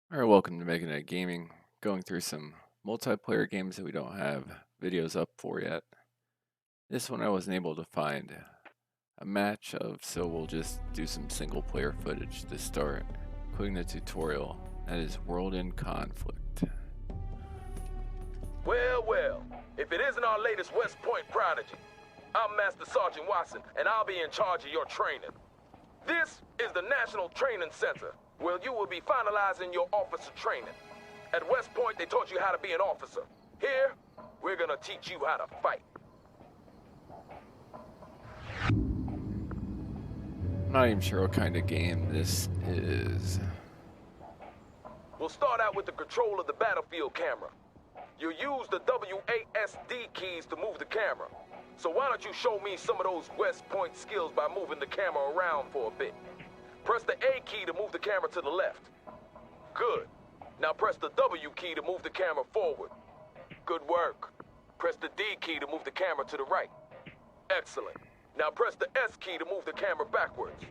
Alright, welcome to Meganet Gaming. Going through some multiplayer games that we don't have videos up for yet. This one I wasn't able to find a match of, so we'll just do some single player footage to start, including the tutorial. That is World in Conflict. Well, if it isn't our latest West Point prodigy, I'm Master Sergeant Watson, and I'll be in charge of your training. This is the National Training Center, where you will be finalizing your officer training. At West Point, they taught you how to be an officer. Here, we're gonna teach you how to fight. I'm not even sure what kind of game this is. We'll start out with the control of the battlefield camera. You use the WASD keys to move the camera. So why don't you show me some of those West Point skills by moving the camera around for a bit. Press the A key to move the camera to the left. Good. Now press the W key to move the camera forward. Good work. Press the D key to move the camera to the right. Excellent. Now press the S key to move the camera backwards.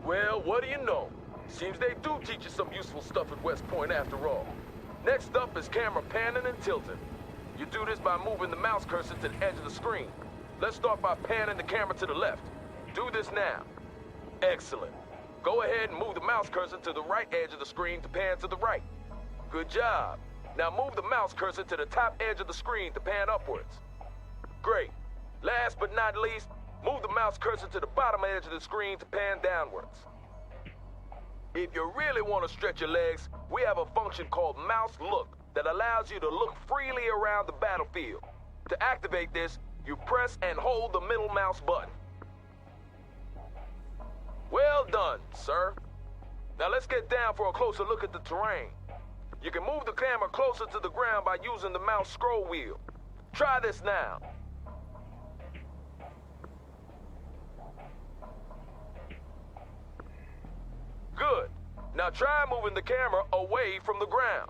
Well, what do you know? Seems they do teach you some useful stuff at West Point after all. Next up is camera panning and tilting. You do this by moving the mouse cursor to the edge of the screen. Let's start by panning the camera to the left. Do this now. Excellent. Go ahead and move the mouse cursor to the right edge of the screen to pan to the right. Good job. Now move the mouse cursor to the top edge of the screen to pan upwards. Great. Last but not least, move the mouse cursor to the bottom edge of the screen to pan downwards. If you really want to stretch your legs, we have a function called Mouse Look that allows you to look freely around the battlefield. To activate this, you press and hold the middle mouse button. Well done, sir. Now let's get down for a closer look at the terrain. You can move the camera closer to the ground by using the mouse scroll wheel. Try this now. Good. Now try moving the camera away from the ground.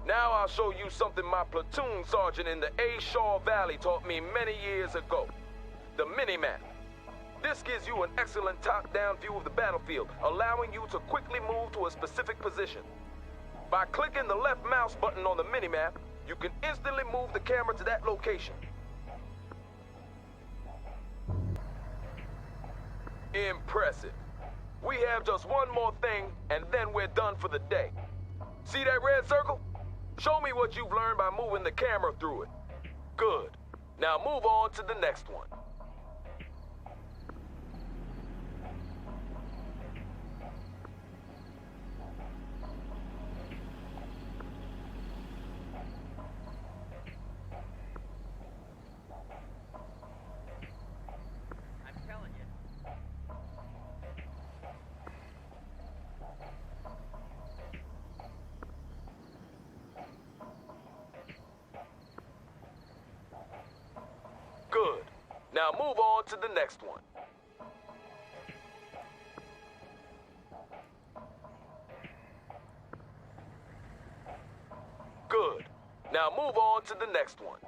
Now I'll show you something my platoon sergeant in the A. Shaw Valley taught me many years ago. The mini-map. This gives you an excellent top-down view of the battlefield, allowing you to quickly move to a specific position. By clicking the left mouse button on the minimap, you can instantly move the camera to that location. Impressive. We have just one more thing, and then we're done for the day. See that red circle? Show me what you've learned by moving the camera through it. Good. Now move on to the next one. Good. Now move on to the next one. Good. Now move on to the next one.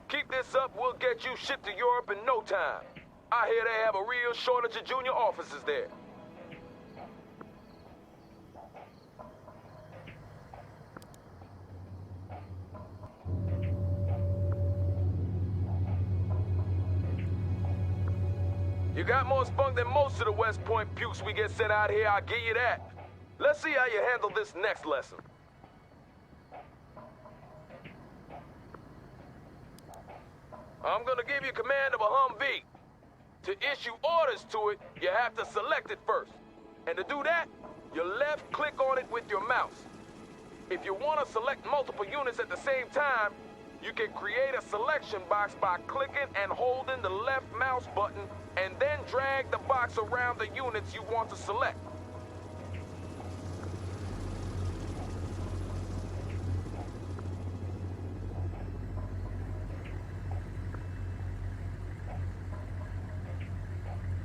Keep this up, we'll get you shipped to Europe in no time. I hear they have a real shortage of junior officers there. You got more spunk than most of the West Point pukes we get sent out here, I'll give you that. Let's see how you handle this next lesson. I'm gonna give you command of a Humvee. To issue orders to it, you have to select it first. And to do that, you left click on it with your mouse. If you want to select multiple units at the same time, you can create a selection box by clicking and holding the left mouse button and then drag the box around the units you want to select.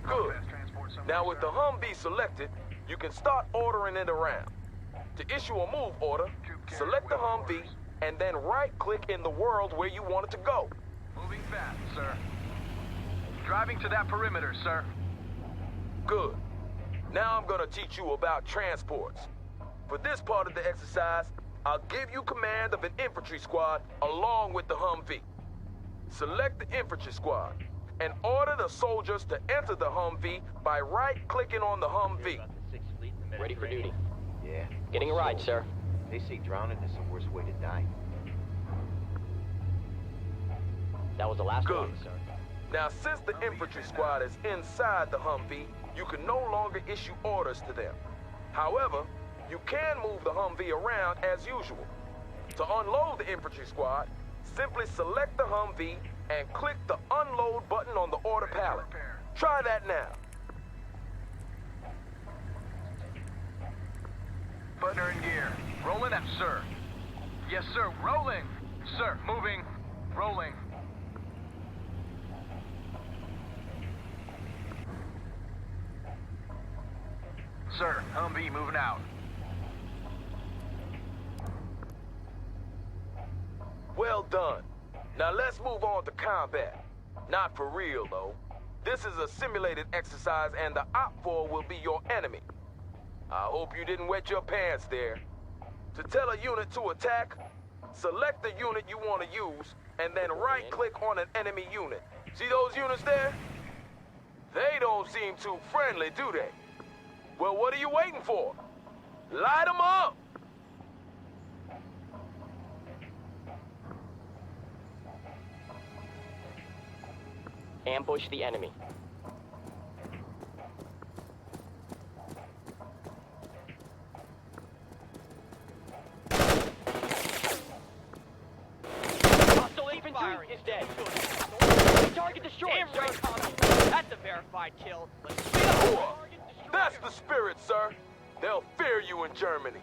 Good. Now with the Humvee selected, you can start ordering it around. To issue a move order, select the Humvee and then right-click in the world where you want it to go. Moving fast, sir. Driving to that perimeter, sir. Good. Now I'm gonna teach you about transports. For this part of the exercise, I'll give you command of an infantry squad along with the Humvee. Select the infantry squad and order the soldiers to enter the Humvee by right-clicking on the Humvee. Ready for duty. Yeah. Getting a ride, sir. They say drowning is the worst way to die. That was the last Good. one, sir. Now, since the infantry squad is inside the Humvee, you can no longer issue orders to them. However, you can move the Humvee around as usual. To unload the infantry squad, simply select the Humvee and click the unload button on the order pallet. Try that now. Butler in gear. Rolling up, sir. Yes, sir. Rolling. Sir, moving. Rolling. Sir, Humvee moving out. Well done. Now let's move on to combat. Not for real, though. This is a simulated exercise and the OPFOR will be your enemy. I hope you didn't wet your pants there. To tell a unit to attack, select the unit you want to use and then right-click on an enemy unit. See those units there? They don't seem too friendly, do they? Well, what are you waiting for? Light them up! Ambush the enemy. Hostile infantry is dead. Target destroyed, Damn sir. right, Tommy. That's a verified kill. Let's go. Target That's the spirit, sir. They'll fear you in Germany.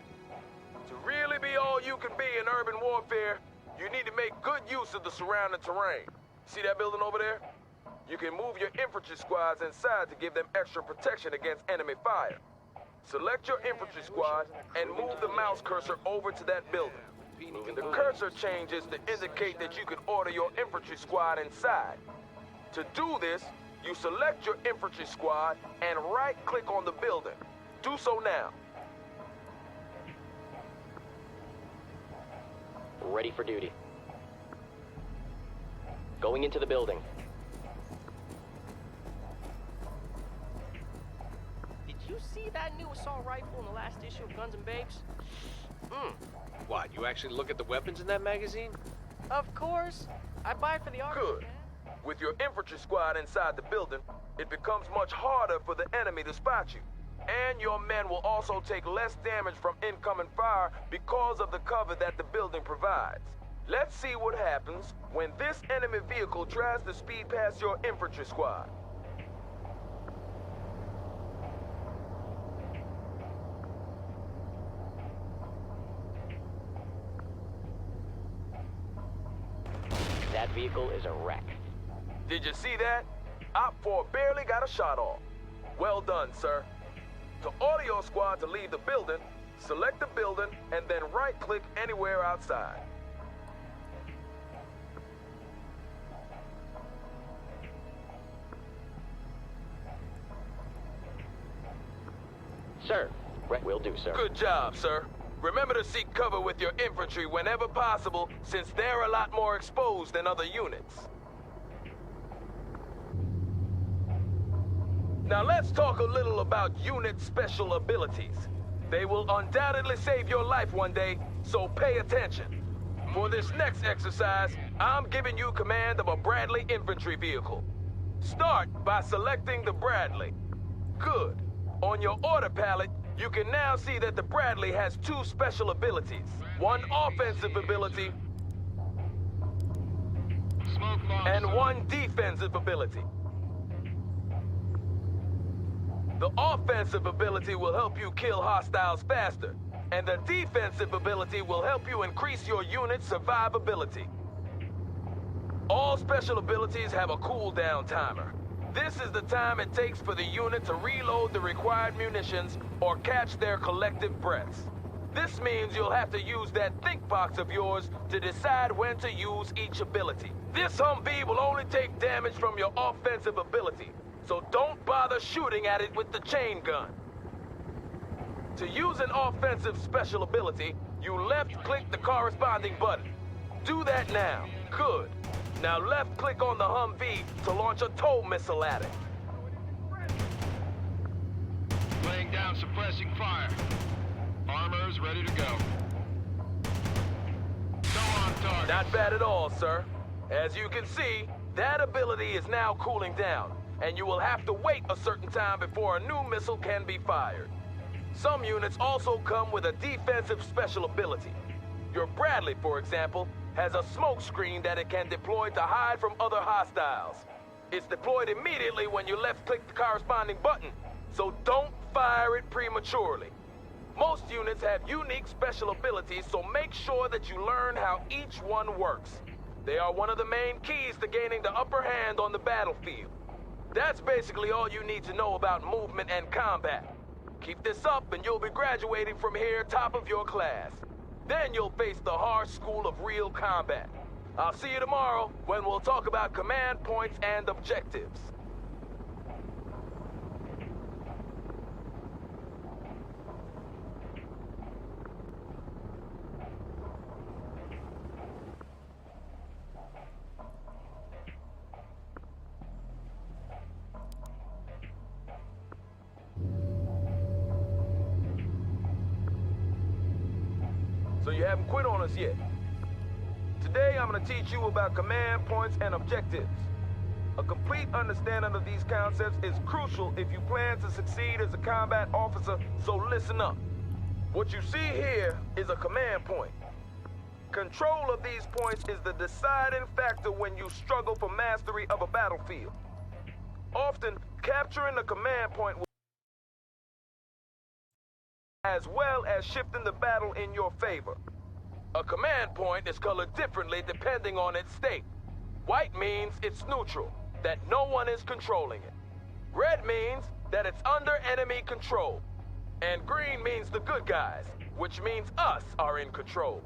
To really be all you can be in urban warfare, you need to make good use of the surrounding terrain. See that building over there? You can move your infantry squads inside to give them extra protection against enemy fire. Select your infantry squad and move the mouse cursor over to that building. The cursor changes to indicate that you can order your infantry squad inside. To do this, you select your infantry squad and right-click on the building. Do so now. Ready for duty. Going into the building. Did you see that new assault rifle in the last issue of Guns and Babes? What, you actually look at the weapons in that magazine? Of course. I buy it for the article, Good. man. With your infantry squad inside the building, it becomes much harder for the enemy to spot you. And your men will also take less damage from incoming fire because of the cover that the building provides. Let's see what happens when this enemy vehicle tries to speed past your infantry squad. That vehicle is a wreck. Did you see that? OPFOR barely got a shot off. Well done, sir. To order your squad to leave the building, select the building and then right-click anywhere outside. Sir, will do, sir. Good job, sir. Remember to seek cover with your infantry whenever possible, since they're a lot more exposed than other units. Now let's talk a little about unit special abilities. They will undoubtedly save your life one day, so pay attention. For this next exercise, I'm giving you command of a Bradley infantry vehicle. Start by selecting the Bradley. Good. On your order palette, you can now see that the Bradley has two special abilities. One offensive ability and one defensive ability. The offensive ability will help you kill hostiles faster, and the defensive ability will help you increase your unit's survivability. All special abilities have a cooldown timer. This is the time it takes for the unit to reload the required munitions or catch their collective breaths. This means you'll have to use that think box of yours to decide when to use each ability. This Humvee will only take damage from your offensive ability, so don't bother shooting at it with the chain gun. To use an offensive special ability, you left-click the corresponding button. Do that now. Good. Now left-click on the Humvee to launch a tow missile at it. Laying down suppressing fire. Armor's ready to go. Go on target. Not bad at all, sir. As you can see, that ability is now cooling down, and you will have to wait a certain time before a new missile can be fired. Some units also come with a defensive special ability. Your Bradley, for example, has a smoke screen that it can deploy to hide from other hostiles. It's deployed immediately when you left-click the corresponding button, so don't fire it prematurely. Most units have unique special abilities, so make sure that you learn how each one works. They are one of the main keys to gaining the upper hand on the battlefield. That's basically all you need to know about movement and combat. Keep this up and you'll be graduating from here top of your class. Then you'll face the harsh school of real combat. I'll see you tomorrow when we'll talk about command points and objectives. So you haven't quit on us yet. Today I'm going to teach you about command points and objectives. A complete understanding of these concepts is crucial if you plan to succeed as a combat officer, so listen up. What you see here is a command point. Control of these points is the deciding factor when you struggle for mastery of a battlefield. Often, capturing a command point will as well as shifting the battle in your favor. A command point is colored differently depending on its state. White means it's neutral, that no one is controlling it. Red means that it's under enemy control. And green means the good guys, which means us are in control.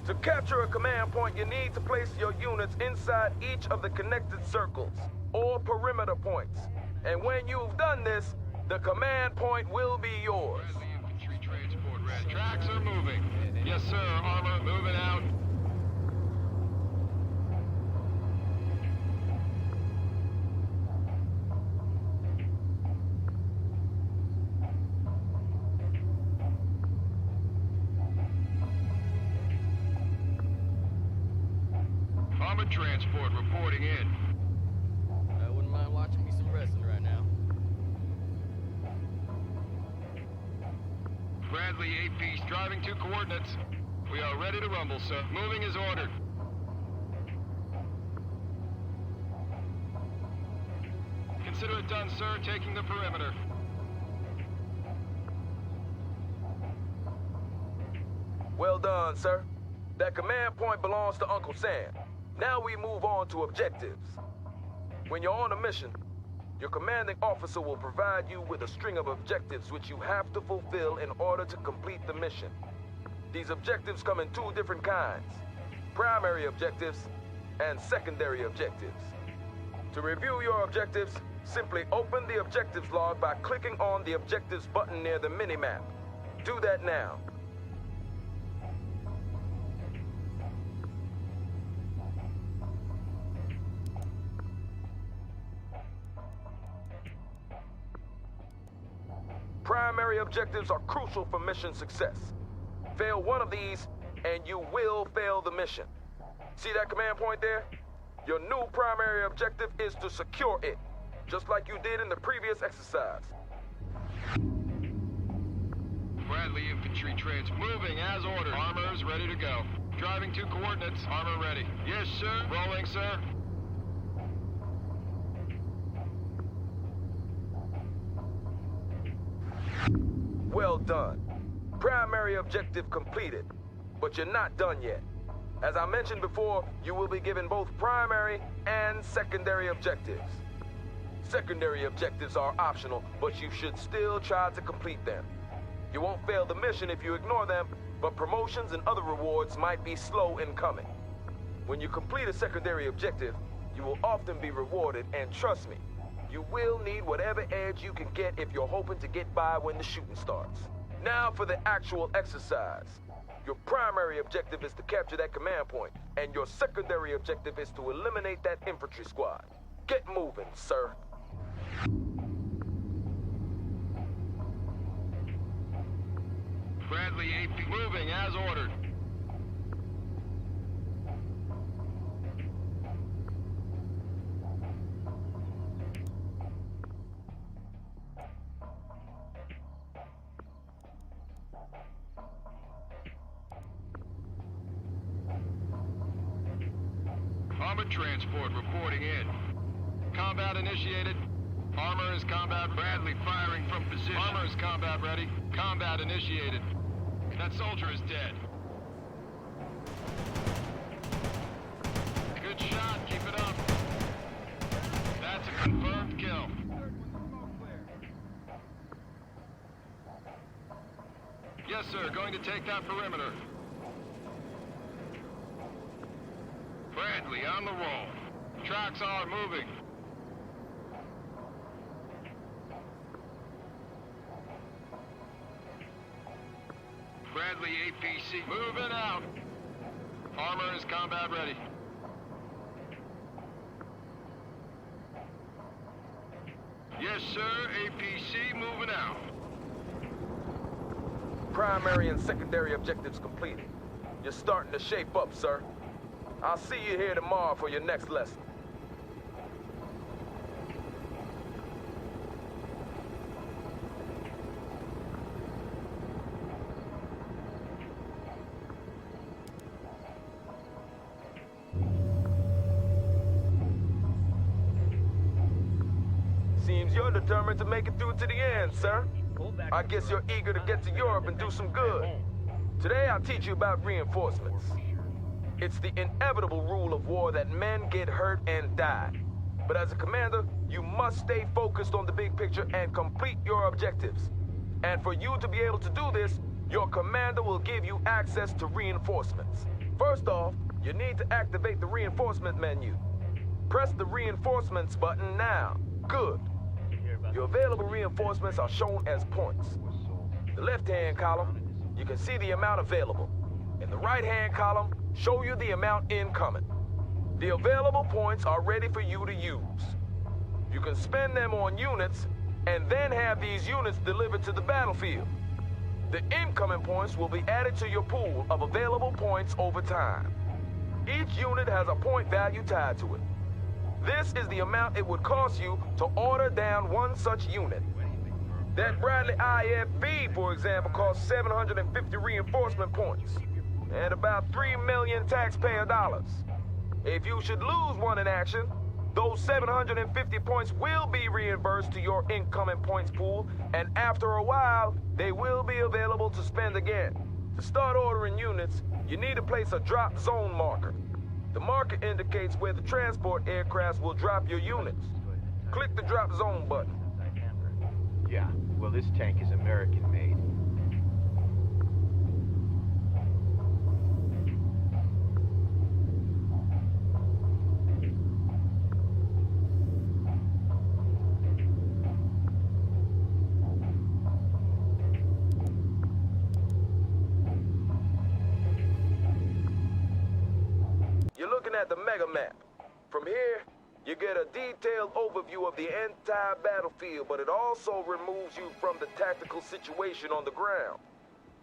To capture a command point, you need to place your units inside each of the connected circles, or perimeter points. And when you've done this, the command point will be yours. Transport red. Tracks are moving. Yes, sir. Armor moving out. Armored transport reporting in. I wouldn't mind watching me some wrestling right now. Bradley, 8-piece, driving to coordinates. We are ready to rumble, sir. Moving as ordered. Consider it done, sir. Taking the perimeter. Well done, sir. That command point belongs to Uncle Sam. Now we move on to objectives. When you're on a mission, your commanding officer will provide you with a string of objectives which you have to fulfill in order to complete the mission. These objectives come in two different kinds: primary objectives and secondary objectives. To review your objectives, simply open the objectives log by clicking on the objectives button near the minimap. Do that now. Primary objectives are crucial for mission success. Fail one of these, and you will fail the mission. See that command point there? Your new primary objective is to secure it, just like you did in the previous exercise. Bradley infantry trans moving as ordered. Armor's ready to go. Driving to coordinates. Armor ready. Yes, sir. Rolling, sir. Well done. Primary objective completed, but you're not done yet. As I mentioned before, you will be given both primary and secondary objectives. Secondary objectives are optional, but you should still try to complete them. You won't fail the mission if you ignore them, but promotions and other rewards might be slow in coming. When you complete a secondary objective, you will often be rewarded, and trust me, You will need whatever edge you can get if you're hoping to get by when the shooting starts. Now for the actual exercise. Your primary objective is to capture that command point, and your secondary objective is to eliminate that infantry squad. Get moving, sir. Bradley AP moving as ordered. Armored transport reporting in. Combat initiated. Armor is combat. Bradley firing from position. Armor is combat ready. Combat initiated. That soldier is dead. Good shot. Keep it up. That's a confirmed kill. Yes, sir. Going to take that perimeter. Bradley on the roll. Tracks are moving. Bradley APC moving out. Armor is combat ready. Yes, sir. APC moving out. Primary and secondary objectives completed. You're starting to shape up, sir. I'll see you here tomorrow for your next lesson. Seems you're determined to make it through to the end, sir. I guess you're eager to get to Europe and do some good. Today I'll teach you about reinforcements. It's the inevitable rule of war that men get hurt and die. But as a commander, you must stay focused on the big picture and complete your objectives. And for you to be able to do this, your commander will give you access to reinforcements. First off, you need to activate the reinforcement menu. Press the reinforcements button now. Good. Your available reinforcements are shown as points. The left-hand column, you can see the amount available. In the right-hand column, show you the amount incoming. The available points are ready for you to use. You can spend them on units and then have these units delivered to the battlefield. The incoming points will be added to your pool of available points over time. Each unit has a point value tied to it. This is the amount it would cost you to order down one such unit. That Bradley IFV, for example, costs 750 reinforcement points and about 3 million taxpayer dollars. If you should lose one in action, those 750 points will be reimbursed to your incoming points pool, and after a while, they will be available to spend again. To start ordering units, you need to place a drop zone marker. The marker indicates where the transport aircrafts will drop your units. Click the drop zone button. Yeah, well, this tank is American-made. You're looking at the mega map. From here, you get a detailed overview of the entire battlefield, but it also removes you from the tactical situation on the ground.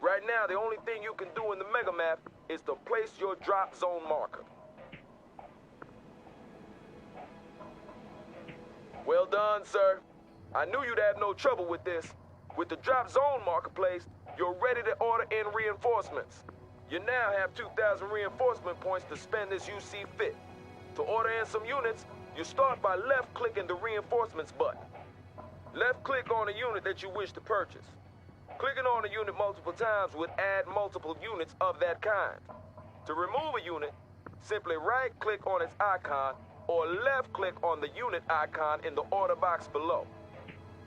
Right now, the only thing you can do in the mega map is to place your drop zone marker. Well done, sir. I knew you'd have no trouble with this. With the drop zone marker placed, you're ready to order in reinforcements. You now have 2,000 reinforcement points to spend as you see fit. To order in some units, you start by left-clicking the reinforcements button. Left-click on a unit that you wish to purchase. Clicking on a unit multiple times would add multiple units of that kind. To remove a unit, simply right-click on its icon or left-click on the unit icon in the order box below.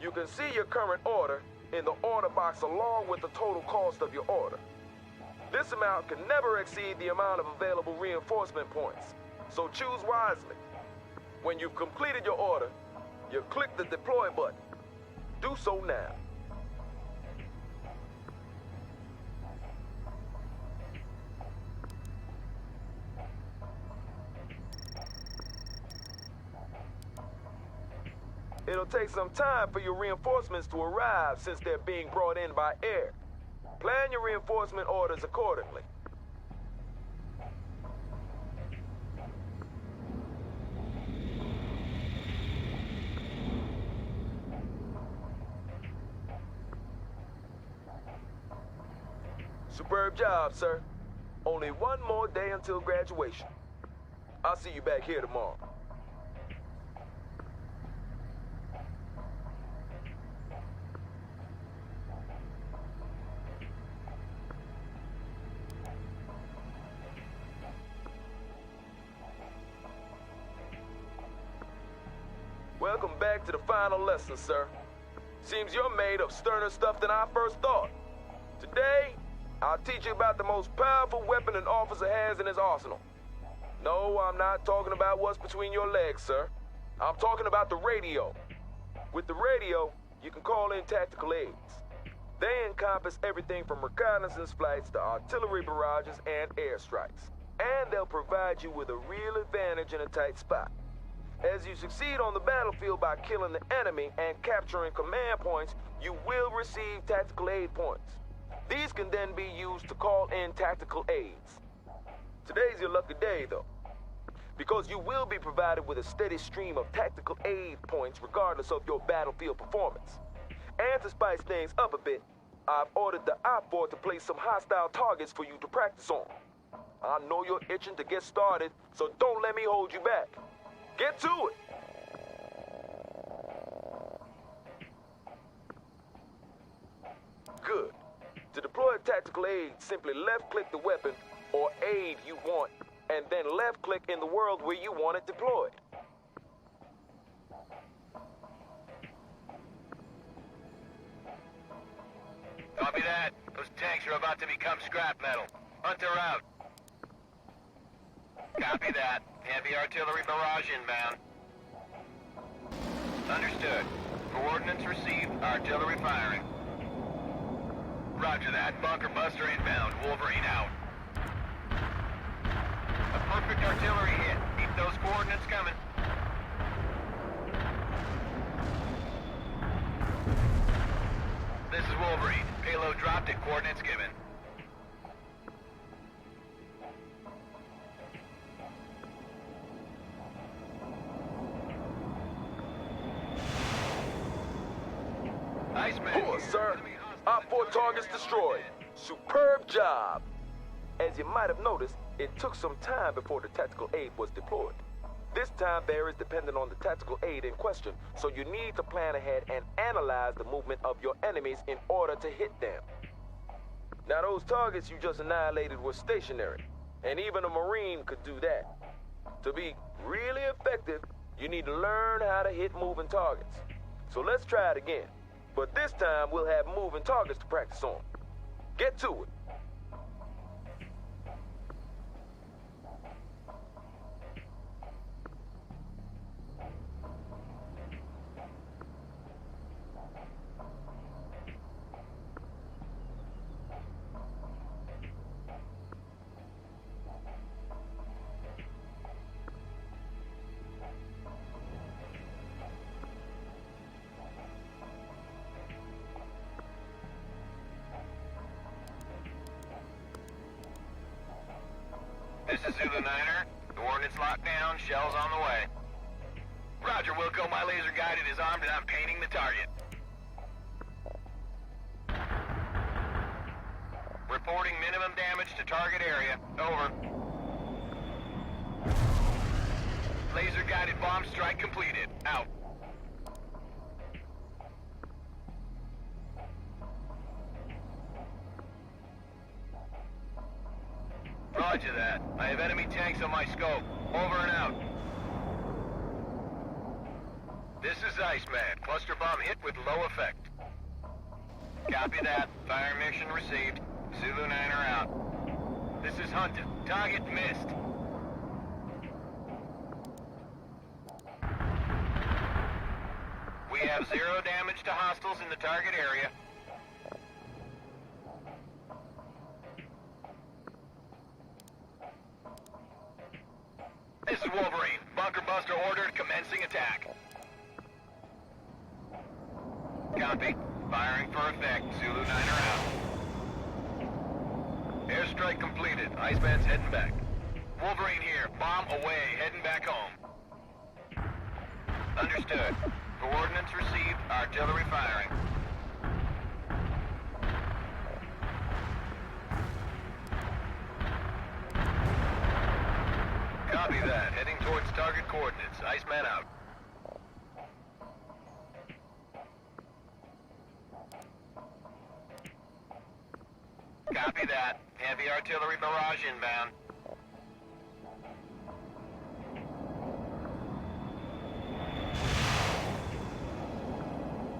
You can see your current order in the order box along with the total cost of your order. This amount can never exceed the amount of available reinforcement points, so choose wisely. When you've completed your order, you click the deploy button. Do so now. It'll take some time for your reinforcements to arrive since they're being brought in by air. Plan your reinforcement orders accordingly. Superb job, sir. Only one more day until graduation. I'll see you back here tomorrow. Welcome back to the final lesson, sir. Seems you're made of sterner stuff than I first thought. Today, I'll teach you about the most powerful weapon an officer has in his arsenal. No, I'm not talking about what's between your legs, sir. I'm talking about the radio. With the radio, you can call in tactical aids. They encompass everything from reconnaissance flights to artillery barrages and airstrikes. And they'll provide you with a real advantage in a tight spot. As you succeed on the battlefield by killing the enemy and capturing command points, you will receive tactical aid points. These can then be used to call in tactical aids. Today's your lucky day, though, because you will be provided with a steady stream of tactical aid points regardless of your battlefield performance. And to spice things up a bit, I've ordered the OPFOR to place some hostile targets for you to practice on. I know you're itching to get started, so don't let me hold you back. Get to it! Good. To deploy a tactical aid, simply left-click the weapon or aid you want, and then left-click in the world where you want it deployed. Copy that. Those tanks are about to become scrap metal. Hunter out. Copy that. Heavy artillery barrage inbound. Understood. Coordinates received. Artillery firing. Roger that. Bunker buster inbound. Wolverine out. A perfect artillery hit. Keep those coordinates coming. This is Wolverine. Payload dropped at coordinates given. Poor, sir. OPFOR targets destroyed. Superb job. As you might have noticed, it took some time before the tactical aid was deployed. This time varies depending on the tactical aid in question, so you need to plan ahead and analyze the movement of your enemies in order to hit them. Now, those targets you just annihilated were stationary, and even a Marine could do that. To be really effective, you need to learn how to hit moving targets. So let's try it again. But this time, we'll have moving targets to practice on. Get to it. This is Zulu Niner. Coordinates locked down, shells on the way. Roger, Wilco, my laser guided is armed and I'm painting the target. Reporting minimum damage to target area. Over. Laser guided bomb strike completed. Out. Roger that. I have enemy tanks on my scope. Over and out. This is Iceman. Cluster bomb hit with low effect. Copy that. Fire mission received. Zulu Niner out. This is Hunter. Target missed. have 0 damage to hostiles in the target area. This is Wolverine. Bunker Buster ordered, commencing attack. Copy. Firing for effect. Zulu 9 out. Airstrike completed. Iceman's heading back. Wolverine here. Bomb away. Heading back home. Understood. Coordinates received. Artillery firing. Copy that. Heading towards target coordinates. Iceman out. Copy that. Heavy artillery barrage inbound.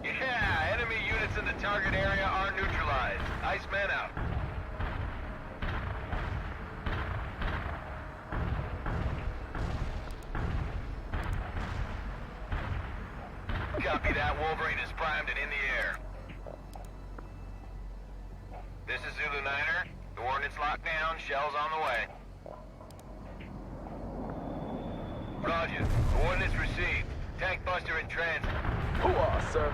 Yeah, enemy units in the target area are neutralized. Iceman out. Copy that. Wolverine is primed and in the air. This is Zulu 9er. Coordinates locked down. Shells on the way. Roger. Coordinates received. Tank buster in transit. Hoo-ah, sir.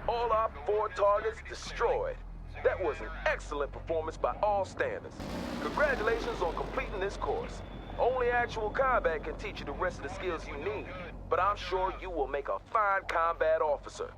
All our 4 targets destroyed. That was an excellent performance by all standards. Congratulations on completing this course. Only actual combat can teach you the rest of the skills you need, but I'm sure you will make a fine combat officer.